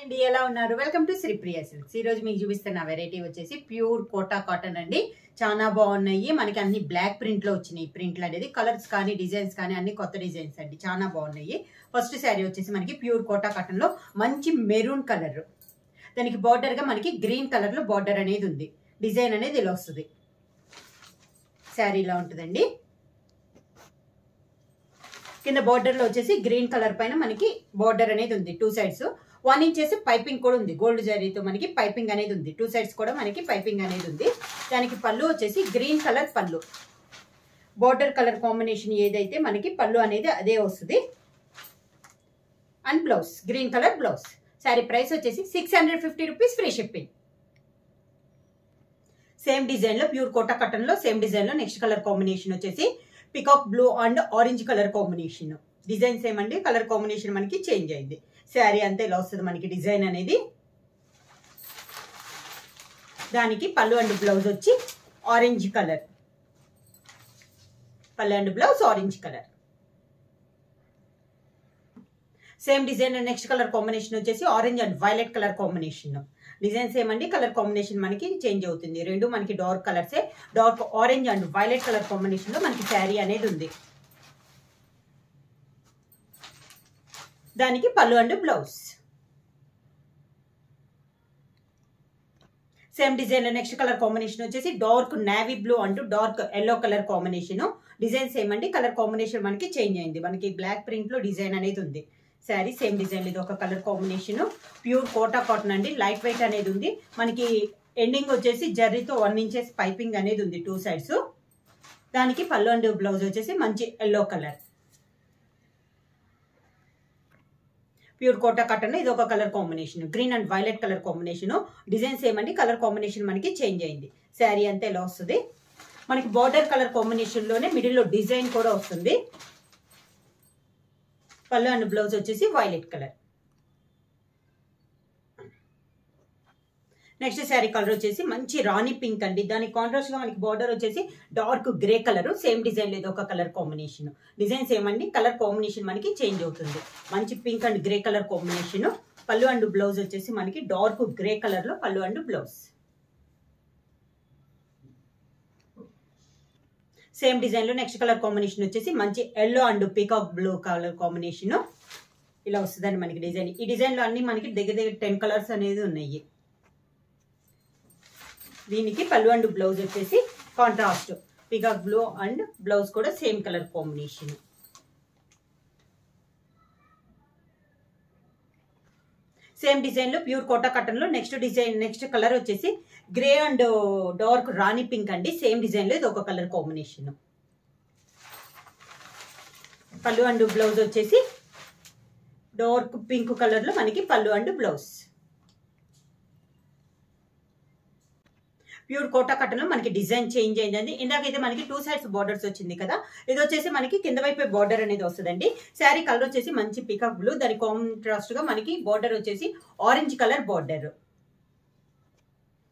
అండి ఎలా ఉన్నారు వెల్కమ్ టు శ్రీప్రియ సిల్క్స్ ఈ రోజు మీకు చూపిస్తున్న వెరైటీ వచ్చేసి ప్యూర్ కోటా కాటన్ అండి చాలా బాగున్నాయి మనకి అన్ని బ్లాక్ ప్రింట్ లో వచ్చినాయి ప్రింట్లు అనేది కలర్స్ కానీ డిజైన్స్ కానీ అన్ని కొత్త డిజైన్స్ అండి చాలా బాగున్నాయి ఫస్ట్ శారీ వచ్చేసి మనకి ప్యూర్ కోటా కాటన్ లో మంచి మెరూన్ కలర్ దానికి బార్డర్ గా మనకి గ్రీన్ కలర్ లో బార్డర్ అనేది ఉంది డిజైన్ అనేది ఇలా వస్తుంది శారీ ఇలా ఉంటుందండి కింద బార్డర్ లో వచ్చేసి గ్రీన్ కలర్ పైన మనకి బార్డర్ అనేది ఉంది టూ సైడ్స్ 1 ఇంచ్ పైపింగ్ కూడా ఉంది గోల్డ్ జరీతో మనకి పైపింగ్ అనేది ఉంది టూ సైడ్స్ కూడా మనకి పైపింగ్ అనేది ఉంది దానికి పళ్ళు వచ్చేసి గ్రీన్ కలర్ పళ్ళు బార్డర్ కలర్ కాంబినేషన్ ఏదైతే మనకి పళ్ళు అనేది అదే వస్తుంది and blouse green colour blouse sari price వచ్చేసి 650 rupees free shipping same design లో ప్యూర్ కోటా కాటన్ లో సేమ్ డిజైన్ లో నెక్స్ట్ కలర్ కాంబినేషన్ వచ్చేసి peacock blue and orange colour combination design same అండి కలర్ కాంబినేషన్ మనకి చేంజ్ అయింది శారీ అంతా ఇలా వస్తుంది మనకి డిజైన్ అనేది దానికి పళ్ళు అండ్ బ్లౌజ్ వచ్చి orange colour pallu and blouse orange colour same design next colour combination వచ్చేసి orange and violet colour combination design same అండి కలర్ కాంబినేషన్ మనకి చేంజ్ అవుతుంది రెండు మనకి డార్క్ కలర్సే dark orange and violet colour combination లో మనకి శారీ అనేది ఉంది దానికి pallu and blouse same design లో నెక్స్ట్ కలర్ కాంబినేషన్ వచ్చేసి డార్క్ నేవీ బ్లూ అంటూ dark yellow colour combination design same అండి కలర్ కాంబినేషన్ మనకి చేంజ్ అయింది మనకి బ్లాక్ ప్రింట్ లో డిజైన్ అనేది ఉంది శారీ సేమ్ డిజైన్ ఇది ఒక colour combination pure Kota cotton అండి లైట్ వెయిట్ అనేది ఉంది మనకి ఎండింగ్ వచ్చేసి జర్రీతో 1 ఇంచ్ పైపింగ్ అనేది ఉంది టూ సైడ్స్ దానికి పళ్ళు అండ్ బ్లౌజ్ వచ్చేసి మంచి yellow colour pure Kota cotton ఇది ఒక colour combination green and violet colour combination design same అండి కలర్ కాంబినేషన్ మనకి చేంజ్ అయింది శారీ అంతా ఎలా వస్తుంది మనకి బార్డర్ కలర్ కాంబినేషన్ లోనే మిడిల్ లో డిజైన్ కూడా వస్తుంది పళ్ళు అండ్ బ్లౌజ్ వచ్చేసి violet colour next sari colour వచ్చేసి మంచి రాణి పింక్ అండి దానికి కాంట్రాస్ట్ గా మనకి బార్డర్ వచ్చేసి dark grey colour same design లేదు ఒక కలర్ కాంబినేషన్ డిజైన్ సేమ్ అండి కలర్ కాంబినేషన్ మనకి చేంజ్ అవుతుంది మంచి pink and grey colour combination pallu and blouse వచ్చేసి మనకి డార్క్ గ్రే కలర్ లో పళ్ళు అండ్ బ్లౌజ్ సేమ్ డిజైన్ లో నెక్స్ట్ కలర్ కాంబినేషన్ వచ్చేసి మంచి yellow and peacock blue colour combination ఇలా వస్తుందండి మనకి డిజైన్ ఈ డిజైన్ లో అన్ని మనకి దగ్గర 10 కలర్స్ అనేది ఉన్నాయి దీనికి పళ్ళు అండ్ బ్లౌజ్ వచ్చేసి contrast peacock blue and blouse కూడా same colour combination same design లో ప్యూర్ కోటా కాటన్ లో నెక్స్ట్ డిజైన్ నెక్స్ట్ కలర్ వచ్చేసి grey and dark rani pink అండి సేమ్ డిజైన్ లో ఇది ఒక colour combination pallu and blouse వచ్చేసి డార్క్ పింక్ కలర్ లో మనకి pallu and blouse pure Kota cotton లో మనకి డిజైన్ చేంజ్ అయిందండి ఇందాకైతే మనకి టూ సైడ్స్ బార్డర్స్ వచ్చింది కదా ఇది వచ్చేసి మనకి కింద వైపు బార్డర్ అనేది వస్తుందండి శారీ కలర్ వచ్చేసి మంచి పికాక్ బ్లూ దాని కాంట్రాస్ట్ గా మనకి బార్డర్ వచ్చేసి ఆరెంజ్ కలర్ బార్డర్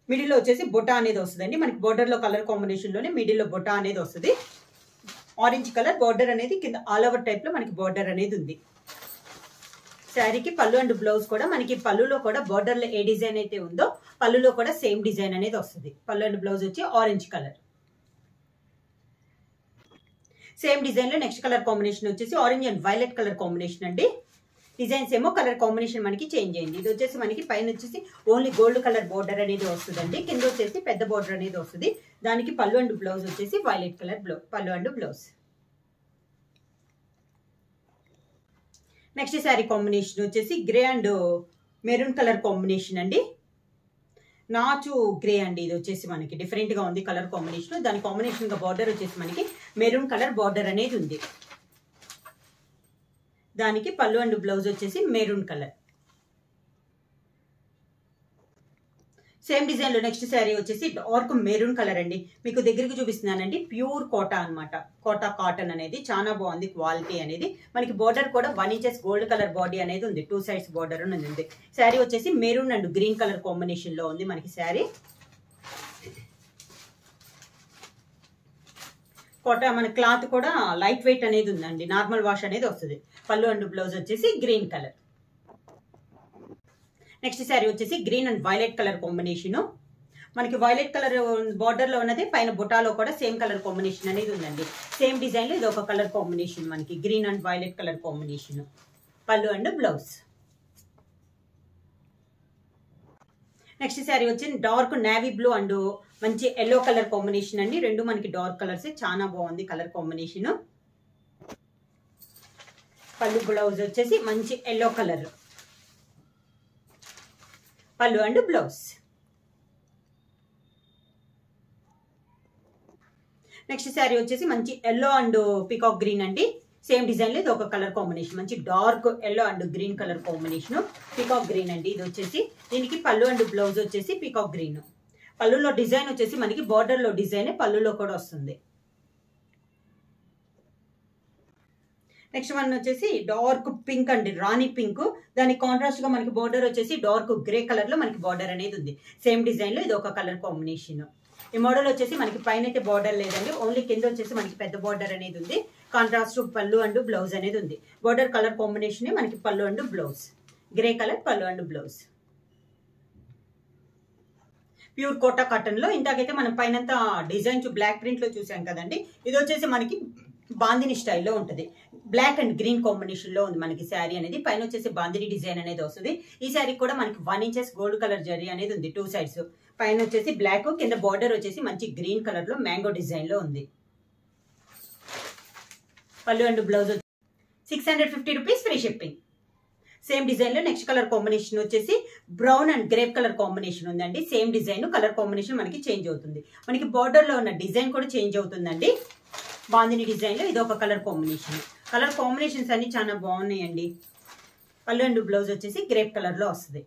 మిడిల్ లో వచ్చేసి బొటా అనేది వస్తుందండి మనకి బార్డర్ లో కలర్ కాంబినేషన్ లోనే మిడిల్ లో బొటా అనేది వస్తుంది ఆరెంజ్ కలర్ బార్డర్ అనేది కింద ఆల్ ఓవర్ టైప్ లో మనకి బార్డర్ అనేది ఉంది శారీకి పళ్ళు అండ్ బ్లౌజ్ కూడా మనకి పళ్ళులో కూడా బార్డర్ లో ఏ డిజైన్ అయితే ఉందో పళ్ళులో కూడా సేమ్ డిజైన్ అనేది వస్తుంది పళ్ళు అండ్ బ్లౌజ్ వచ్చి ఆరెంజ్ కలర్ సేమ్ డిజైన్ లో నెక్స్ట్ కలర్ కాంబినేషన్ వచ్చేసి orange and violet colour combination అండి డిజైన్స్ ఏమో కలర్ కాంబినేషన్ మనకి చేంజ్ అయింది ఇది వచ్చేసి మనకి పైన వచ్చేసి ఓన్లీ గోల్డ్ కలర్ బార్డర్ అనేది వస్తుందండి కింద వచ్చేసి పెద్ద బార్డర్ అనేది వస్తుంది దానికి పళ్ళు అండ్ బ్లౌజ్ వచ్చేసి violet colour pallu and blouse next sari combination వచ్చేసి grey and maroon colour combination అండి నాచు గ్రే అండి ఇది వచ్చేసి మనకి డిఫరెంట్ గా ఉంది కలర్ కాంబినేషన్ దాని కాంబినేషన్ గా బార్డర్ వచ్చేసి మనకి మెరూన్ కలర్ బార్డర్ అనేది ఉంది దానికి పళ్ళు అండ్ బ్లౌజ్ వచ్చేసి మెరూన్ కలర్ సేమ్ డిజైన్ లో నెక్స్ట్ శారీ వచ్చేసి డార్క్ మెరూన్ కలర్ అండి మీకు దగ్గరికి చూపిస్తున్నానండి ప్యూర్ కోటా అన్నమాట కోటా కాటన్ అనేది చాలా బాగుంది క్వాలిటీ అనేది మనకి బార్డర్ కూడా 1 ఇంచ్ గోల్డ్ కలర్ బాడీ అనేది ఉంది టూ సైడ్స్ బార్డర్ ఉంది శారీ వచ్చేసి maroon and green colour combination లో ఉంది మనకి శారీ కోటా మన క్లాత్ కూడా లైట్ వెయిట్ అనేది ఉందండి నార్మల్ వాష్ అనేది వస్తుంది పళ్ళు అండ్ బ్లౌజ్ వచ్చేసి గ్రీన్ కలర్ నెక్స్ట్ శారీ వచ్చేసి green and violet colour combination. మనకి వైలెట్ కలర్ బార్డర్ లో ఉన్నది, పైన బుటాలో కూడా సేమ్ కలర్ కాంబినేషన్ అనేది ఉందండి. సేమ్ డిజైన్ లో ఇది ఒక కలర్ కాంబినేషన్, మనకి green and violet colour combination. Pallu and blouse. Next sari వచ్చి డార్క్ నేవీ బ్లూ అండ్ మంచి ఎల్లో కలర్ కాంబినేషన్ అండి. రెండు మనకి డార్క్ కలర్స్, చాలా బాగుంది కలర్ కాంబినేషన్. పళ్ళు బ్లౌజ్ వచ్చేసి మంచి yellow colour. Pallu and blouse. Next sari వచ్చేసి మంచి ఎల్లో అండ్ పీకాక్ గ్రీన్ అండి. సేమ్ డిజైన్ లో ఇది ఒక కలర్ కాంబినేషన్, మంచి dark yellow and green colour combination. Peacock green అండి ఇది వచ్చేసి. దీనికి పళ్ళు అండ్ బ్లౌజ్ వచ్చేసి పీకాక్ గ్రీన్. పళ్ళులో డిజైన్ వచ్చేసి మనకి బార్డర్ లో డిజైన్ పళ్ళులో కూడా వస్తుంది. నెక్స్ట్ వన్ వచ్చేసి డార్క్ పింక్ అండి, రాణి పింక్. దానికి కాంట్రాస్ట్ గా మనకి బార్డర్ వచ్చేసి డార్క్ గ్రే కలర్ లో మనకి బార్డర్ అనేది ఉంది. సేమ్ డిజైన్ లో ఇది ఒక కలర్ కాంబినేషన్. ఈ మోడల్ వచ్చేసి మనకి పైన అయితే బార్డర్ లేదండి, ఓన్లీ కింద వచ్చేసి మనకి పెద్ద బార్డర్ అనేది ఉంది. కాంట్రాస్ట్ పళ్ళు అండ్ బ్లౌజ్ అనేది ఉంది. బార్డర్ కలర్ కాంబినేషన్ మనకి pallu and blouse. Grey colour pallu and blouse. Pure Kota cotton లో ఇంతకైతే మనం పైన డిజైన్ బ్లాక్ ప్రింట్ లో చూసాం కదండి. ఇది వచ్చేసి మనకి బాందిని స్టైల్లో ఉంటుంది. బ్లాక్ అండ్ గ్రీన్ కాంబినేషన్ లో ఉంది మనకి శారీ అనేది. పైన వచ్చేసి బాందిని డిజైన్ అనేది వస్తుంది. ఈ శారీ కూడా మనకి 1 ఇంచెస్ గోల్డ్ కలర్ జరీ అనేది ఉంది 2 సైడ్స్. పైన వచ్చేసి బ్లాక్, కింద బార్డర్ వచ్చేసి మంచి గ్రీన్ కలర్ లో మ్యాంగో డిజైన్ లో ఉంది. పళ్ళు and blouse 650 rupees free shipping. Same design లో నెక్స్ట్ కలర్ కాంబినేషన్ వచ్చేసి brown and grape colour combination ఉందండి. సేమ్ డిజైన్ కలర్ కాంబినేషన్ మనకి చేంజ్ అవుతుంది. మనకి బార్డర్ లో ఉన్న డిజైన్ కూడా చేంజ్ అవుతుందండి. బాందిని డిజైన్ లో ఇది ఒక కలర్ కాంబినేషన్. కలర్ కాంబినేషన్స్ అన్ని చాలా బాగున్నాయండి. పళ్ళు అండ్ బ్లౌజ్ వచ్చేసి గ్రేప్ కలర్ లో వస్తుంది.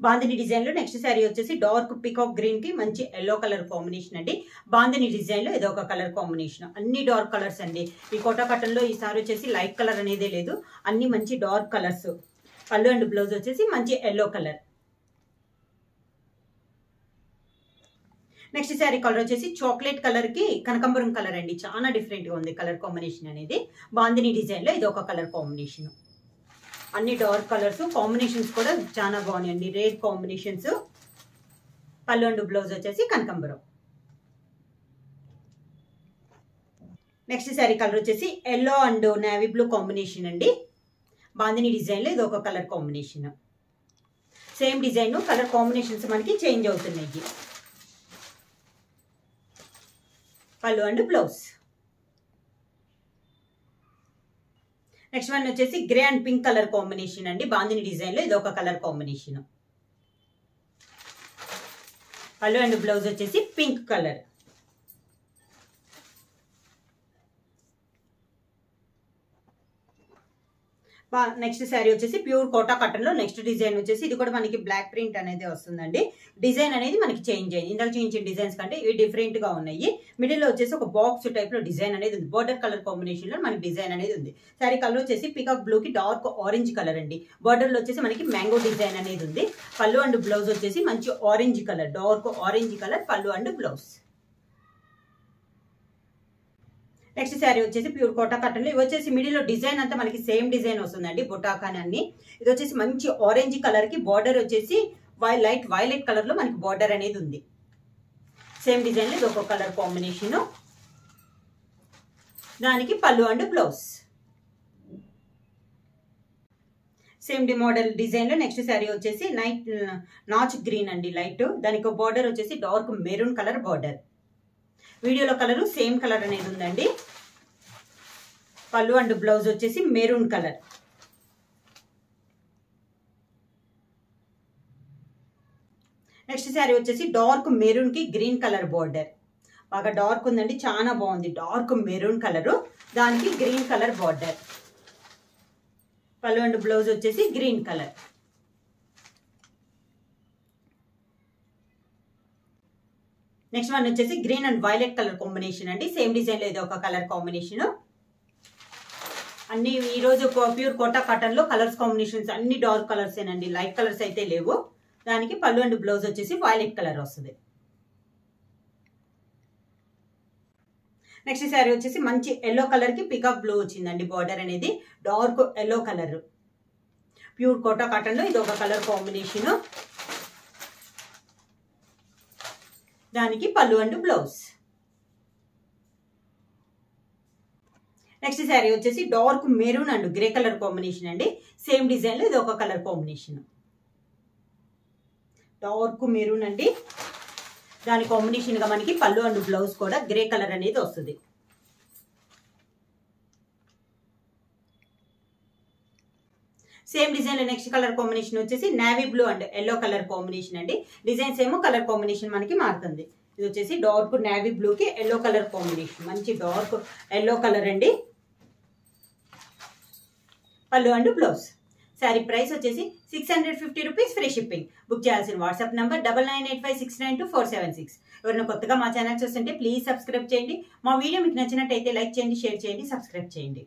బాందిని డిజైన్ లో నెక్స్ట్ శారీ వచ్చేసి డార్క్ పికాక్ గ్రీన్ కి మంచి ఎల్లో కలర్ కాంబినేషన్ అండి. బాందిని డిజైన్ లో ఇది ఒక కలర్ కాంబినేషన్. అన్ని డార్క్ కలర్స్ అండి. ఈ కోటా కాటన్ లో ఈ సారీ వచ్చేసి లైట్ కలర్ అనేదే లేదు, అన్ని మంచి డార్క్ కలర్స్. పళ్ళు అండ్ బ్లౌజ్ వచ్చేసి మంచి yellow colour. Next sari colour వచ్చేసి చాక్లెట్ కలర్ కి కనకాంబరం కలర్ అండి. చాలా డిఫరెంట్ గా ఉంది కలర్ కాంబినేషన్ అనేది. బాందిని డిజైన్ లో ఇది ఒక కలర్ కాంబినేషన్. అన్ని డార్క్ కలర్స్, కాంబినేషన్స్ కూడా చాలా బాగున్నాయండి, రేర్ కాంబినేషన్స్. పళ్ళు అండ్ బ్లౌజ్ వచ్చేసి కనకాంబరం. నెక్స్ట్ శారీ కలర్ వచ్చేసి yellow and navy blue combination అండి. బాందిని డిజైన్ లో ఇది ఒక colour combination. Same design colour combinations మనకి చేంజ్ అవుతున్నాయి. పళ్ళు అండ్ బ్లౌజ్. నెక్స్ట్ వన్ వచ్చేసి grey and pink colour combination అండి. బాందిని డిజైన్ లో ఇది ఒక colour combination. Pallu and blouse వచ్చేసి పింక్ కలర్. నెక్స్ట్ శారీ వచ్చేసి ప్యూర్ కోటా కాటన్ లో నెక్స్ట్ డిజైన్ వచ్చేసి ఇది కూడా మనకి బ్లాక్ ప్రింట్ అనేది వస్తుందండి. డిజైన్ అనేది మనకి చేంజ్ అయింది. ఇందాక చూపించిన డిజైన్స్ కంటే ఇవి డిఫరెంట్ గా ఉన్నాయి. మిడిల్ లో వచ్చేసి ఒక బాక్స్ టైప్ లో డిజైన్ అనేది ఉంది. బోర్డర్ కలర్ కాంబినేషన్ లో మనకి డిజైన్ అనేది ఉంది. శారీ కలర్ వచ్చేసి పికాక్ బ్లూ కి డార్క్ ఆరెంజ్ కలర్ అండి. బోర్డర్ లో వచ్చేసి మనకి మ్యాంగో డిజైన్ అనేది ఉంది. పళ్ళు అండ్ బ్లౌజ్ వచ్చేసి మంచి orange colour, dark orange colour pallu and blouse. Next sari వచ్చేసి ప్యూర్ కోటా కాటన్ లో ఇవి వచ్చేసి మిడిల్ లో డిజైన్ అంతా మనకి సేమ్ డిజైన్ వస్తుందండి. బుటాకాన్ అన్ని. ఇది వచ్చేసి మంచి ఆరెంజ్ కలర్ కి బార్డర్ వచ్చేసి లైట్ వైలెట్ కలర్ లో మనకి బార్డర్ అనేది ఉంది. సేమ్ డిజైన్ లో ఇది ఒక కలర్ కాంబినేషన్. దానికి pallu and blouse. Same model design లో నెక్స్ట్ శారీ వచ్చేసి నాచ్ గ్రీన్ అండి, లైట్. దానికి బార్డర్ వచ్చేసి డార్క్ మెరూన్ కలర్ బార్డర్. వీడియోలో కలర్ సేమ్ కలర్ అనేది ఉందండి. పళ్ళు అండ్ బ్లౌజ్ వచ్చేసి మెరూన్ కలర్. నెక్స్ట్ శారీ వచ్చేసి డార్క్ మెరూన్ కి గ్రీన్ కలర్ బార్డర్. బాగా డార్క్ ఉందండి, చాలా బాగుంది. డార్క్ మెరూన్ కలర్, దానికి గ్రీన్ కలర్ బార్డర్. పళ్ళు అండ్ బ్లౌజ్ వచ్చేసి గ్రీన్ కలర్. నెక్స్ట్ వన్ వచ్చేసి green and violet colour combination అండి. సేమ్ డిజైన్ లో ఇది ఒక కలర్ కాంబినేషన్. అన్ని ఈ రోజు ప్యూర్ కోటా కాటన్ లో కలర్స్ కాంబినేషన్స్ అన్ని డార్క్ కలర్స్ ఏనండి, లైట్ కలర్స్ అయితే లేవు. దానికి పళ్ళు అండ్ బ్లౌజ్ వచ్చేసి వైలెట్ కలర్ వస్తుంది. నెక్స్ట్ శారీ వచ్చేసి మంచి ఎల్లో కలర్ కి పికాక్ బ్లూ వచ్చిందండి. బార్డర్ అనేది dark yellow colour, pure Kota cotton లో ఇది ఒక కలర్ కాంబినేషన్. దానికి pallu and blouse. Next sari వచ్చేసి dark maroon and grey colour combination అండి. సేమ్ డిజైన్ లో ఇది ఒక కలర్ కాంబినేషన్. డార్క్ మెరూన్ అండి. దాని కాంబినేషన్ గా మనకి పళ్ళు అండ్ బ్లౌజ్ కూడా గ్రే కలర్ అనేది వస్తుంది. సేమ్ డిజైన్ లో నెక్స్ట్ కలర్ కాంబినేషన్ వచ్చేసి navy blue and yellow colour combination అండి. డిజైన్స్ ఏమో కలర్ కాంబినేషన్ మనకి మారుతుంది. ఇది వచ్చేసి డార్క్ నేవీ బ్లూ కి ఎల్లో కలర్ కాంబినేషన్, మంచి డార్క్ ఎల్లో కలర్ అండి. పళ్ళు అండ్ బ్లౌజ్. శారీ ప్రైస్ వచ్చేసి 650 రూపీస్, ఫ్రీ షిప్పింగ్. బుక్ చేయాల్సిన వాట్సాప్ నంబర్ 9985692476. ఎవరైనా కొత్తగా మా ఛానల్ చూస్తుంటే ప్లీజ్ సబ్స్క్రైబ్ చేయండి. మా వీడియో మీకు నచ్చినట్టయితే లైక్ చేయండి, షేర్ చేయండి, సబ్స్క్రైబ్ చేయండి.